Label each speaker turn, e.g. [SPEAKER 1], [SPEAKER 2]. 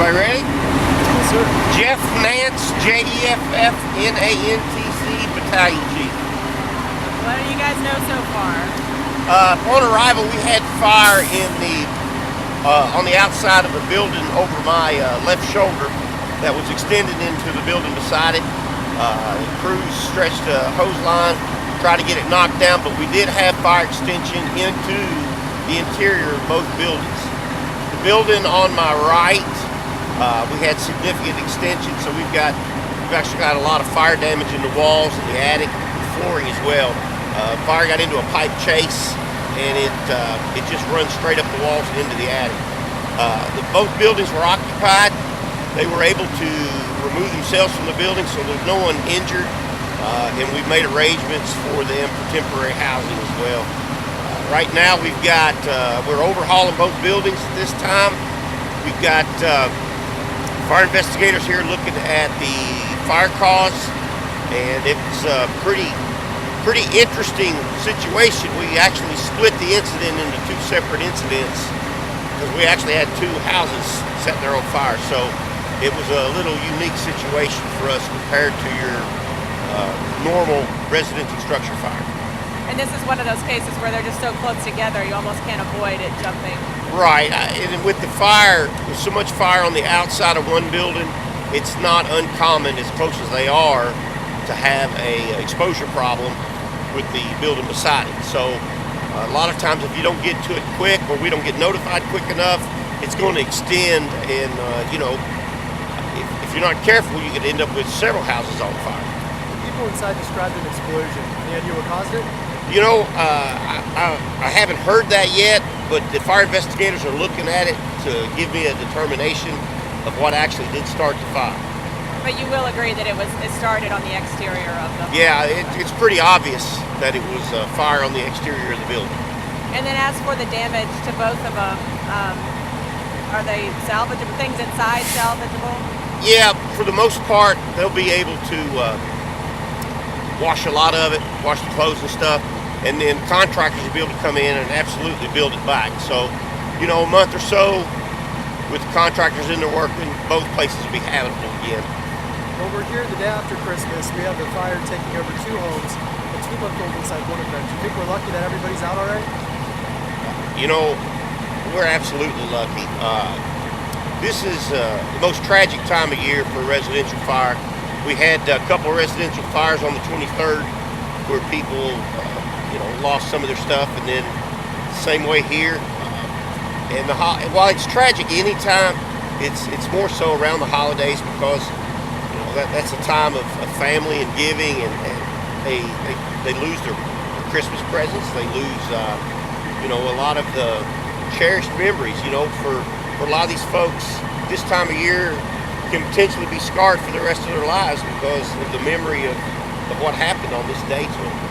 [SPEAKER 1] Everybody ready?
[SPEAKER 2] Yes, sir.
[SPEAKER 1] Jeff Nantz, Jeff Nantz, Battalion Chief.
[SPEAKER 3] What do you guys know so far?
[SPEAKER 1] On arrival, we had fire on the outside of a building over my left shoulder that was extended into the building beside it. The crews stretched a hose line, tried to get it knocked down, but we did have fire extension into the interior of both buildings. The building on my right, we had significant extension, so we've actually got a lot of fire damage in the walls and the attic, and flooring as well. Fire got into a pipe chase, and it just runs straight up the walls and into the attic. Both buildings were occupied. They were able to remove themselves from the building, so there's no one injured, and we've made arrangements for them for temporary housing as well. Right now we're overhauling both buildings at this time. We've got fire investigators here looking at the fire cause, and it's a pretty interesting situation. We actually split the incident into two separate incidents because we actually had two houses setting their own fire. So it was a little unique situation for us compared to your normal residential structure fire.
[SPEAKER 3] And this is one of those cases where they're just so close together, you almost can't avoid it jumping.
[SPEAKER 1] Right, and with the fire, with so much fire on the outside of one building, it's not uncommon, as close as they are, to have a exposure problem with the building beside it. So a lot of times if you don't get to it quick, or we don't get notified quick enough, it's going to extend, and if you're not careful, you could end up with several houses on fire.
[SPEAKER 2] People inside described an explosion. Any idea what caused it?
[SPEAKER 1] I haven't heard that yet, but the fire investigators are looking at it to give me a determination of what actually did start the fire.
[SPEAKER 3] But you will agree that it started on the exterior of the home.
[SPEAKER 1] Yeah, it's pretty obvious that it was fire on the exterior of the building.
[SPEAKER 3] And then as for the damage to both of them, are they salvageable? Things inside salvageable?
[SPEAKER 1] Yeah, for the most part, they'll be able to wash a lot of it, wash the clothes and stuff, and then contractors will be able to come in and absolutely build it back. So, a month or so with the contractors in there working, both places will be habitable again.
[SPEAKER 2] Well, we're here the day after Christmas. We have the fire taking over two homes, a 2-month-old inside one of them. Do you think we're lucky that everybody's out all right?
[SPEAKER 1] We're absolutely lucky. This is the most tragic time of year for residential fire. We had a couple of residential fires on the 23rd where people, lost some of their stuff, and then same way here. And while it's tragic anytime, it's more so around the holidays because that's a time of family and giving, and they lose their Christmas presents. They lose a lot of the cherished memories. For a lot of these folks, this time of year can potentially be scarred for the rest of their lives because of the memory of what happened on this day to them.